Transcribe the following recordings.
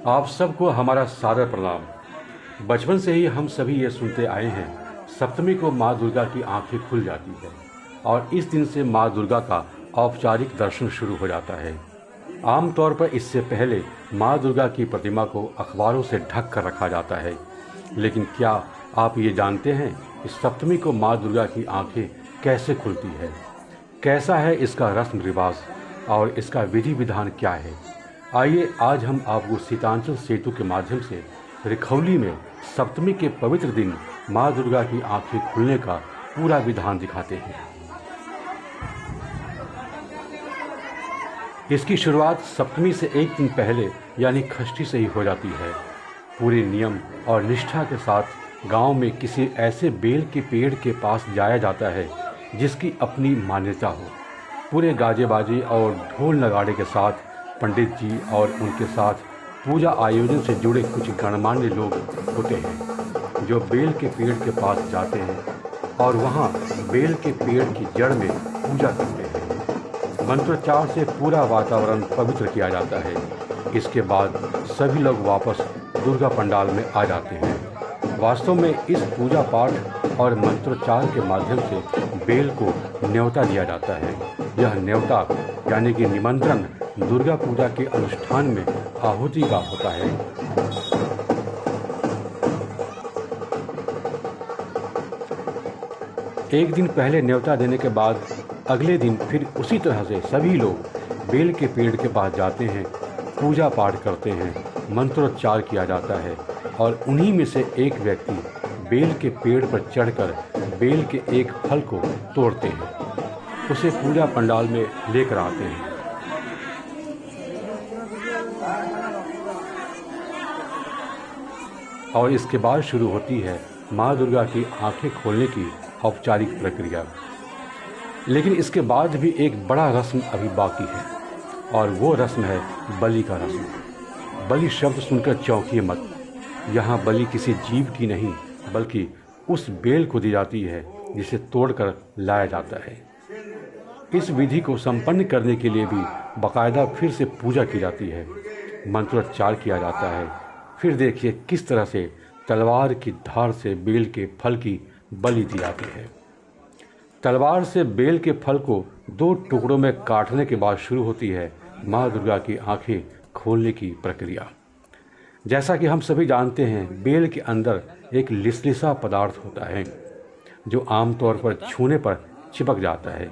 आप सबको हमारा सादर प्रणाम। बचपन से ही हम सभी ये सुनते आए हैं, सप्तमी को माँ दुर्गा की आंखें खुल जाती है और इस दिन से माँ दुर्गा का औपचारिक दर्शन शुरू हो जाता है। आमतौर पर इससे पहले माँ दुर्गा की प्रतिमा को अखबारों से ढक कर रखा जाता है, लेकिन क्या आप ये जानते हैं कि सप्तमी को माँ दुर्गा की आंखें कैसे खुलती है? कैसा है इसका रस्म रिवाज और इसका विधि विधान क्या है? आइए आज हम आपको सीतांचल सेतु के माध्यम से रिखौली में सप्तमी के पवित्र दिन माँ दुर्गा की आंखें खुलने का पूरा विधान दिखाते हैं। इसकी शुरुआत सप्तमी से एक दिन पहले यानी षष्ठी से ही हो जाती है। पूरे नियम और निष्ठा के साथ गांव में किसी ऐसे बेल के पेड़ के पास जाया जाता है जिसकी अपनी मान्यता हो। पूरे गाजे बाजे और ढोल नगाड़े के साथ पंडित जी और उनके साथ पूजा आयोजन से जुड़े कुछ गणमान्य लोग होते हैं जो बेल के पेड़ के पास जाते हैं और वहाँ बेल के पेड़ की जड़ में पूजा करते हैं। मंत्रोच्चार से पूरा वातावरण पवित्र किया जाता है। इसके बाद सभी लोग वापस दुर्गा पंडाल में आ जाते हैं। वास्तव में इस पूजा पाठ और मंत्रोच्चार के माध्यम से बेल को न्योता दिया जाता है। यह न्योता यानी कि निमंत्रण दुर्गा पूजा के अनुष्ठान में आहुति का होता है। एक दिन पहले न्योता देने के बाद अगले दिन फिर उसी तरह से सभी लोग बेल के पेड़ के पास जाते हैं, पूजा पाठ करते हैं, मंत्रोच्चार किया जाता है और उन्हीं में से एक व्यक्ति बेल के पेड़ पर चढ़कर बेल के एक फल को तोड़ते हैं, उसे पूजा पंडाल में लेकर आते हैं। और इसके बाद शुरू होती है माँ दुर्गा की आंखें खोलने की औपचारिक प्रक्रिया। लेकिन इसके बाद भी एक बड़ा रस्म अभी बाकी है और वो रस्म है बलि का रस्म। बलि शब्द सुनकर चौंकिए मत। यहाँ बलि किसी जीव की नहीं बल्कि उस बेल को दी जाती है जिसे तोड़कर लाया जाता है। इस विधि को संपन्न करने के लिए भी बाकायदा फिर से पूजा की जाती है, मंत्रोच्चार किया जाता है। फिर देखिए किस तरह से तलवार की धार से बेल के फल की बलि दी जाती है। तलवार से बेल के फल को 2 टुकड़ों में काटने के बाद शुरू होती है माँ दुर्गा की आंखें खोलने की प्रक्रिया। जैसा कि हम सभी जानते हैं, बेल के अंदर एक लिसलिसा पदार्थ होता है जो आमतौर पर छूने पर चिपक जाता है,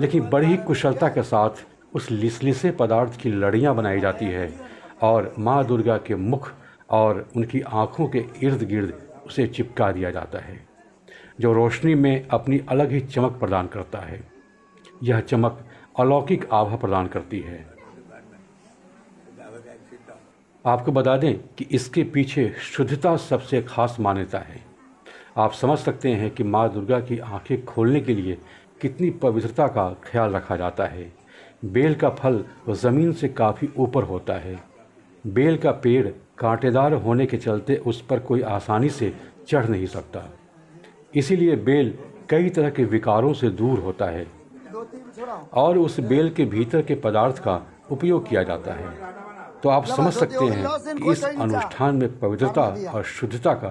लेकिन बड़ी ही कुशलता के साथ उस लिसलिसे पदार्थ की लड़ियाँ बनाई जाती है और माँ दुर्गा के मुख और उनकी आँखों के इर्द गिर्द उसे चिपका दिया जाता है, जो रोशनी में अपनी अलग ही चमक प्रदान करता है। यह चमक अलौकिक आभा प्रदान करती है। आपको बता दें कि इसके पीछे शुद्धता सबसे खास मान्यता है। आप समझ सकते हैं कि माँ दुर्गा की आंखें खोलने के लिए कितनी पवित्रता का ख्याल रखा जाता है। बेल का फल ज़मीन से काफ़ी ऊपर होता है। बेल का पेड़ कांटेदार होने के चलते उस पर कोई आसानी से चढ़ नहीं सकता, इसीलिए बेल कई तरह के विकारों से दूर होता है और उस बेल के भीतर के पदार्थ का उपयोग किया जाता है। तो आप समझ सकते हैं कि इस अनुष्ठान में पवित्रता और शुद्धता का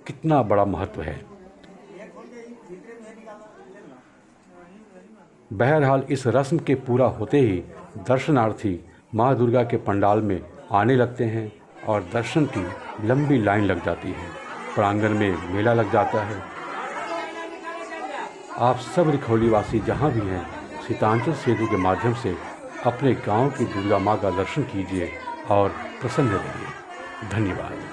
कितना बड़ा महत्व है। बहरहाल इस रस्म के पूरा होते ही दर्शनार्थी माँ दुर्गा के पंडाल में आने लगते हैं और दर्शन की लंबी लाइन लग जाती है। प्रांगण में मेला लग जाता है। आप सब रिखौली वासी जहाँ भी हैं, सीतांचल सेतु के माध्यम से अपने गांव की दुर्गा माँ का दर्शन कीजिए और प्रसन्न रहिए। धन्यवाद।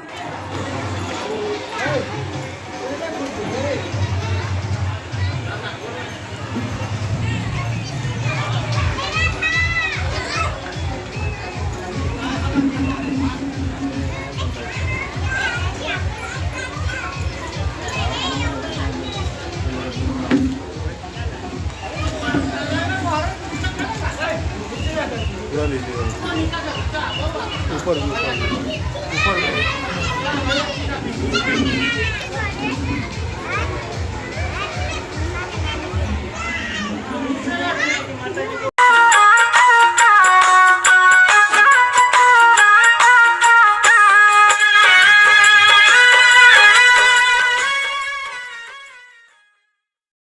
पूरा ले लीजिए ऊपर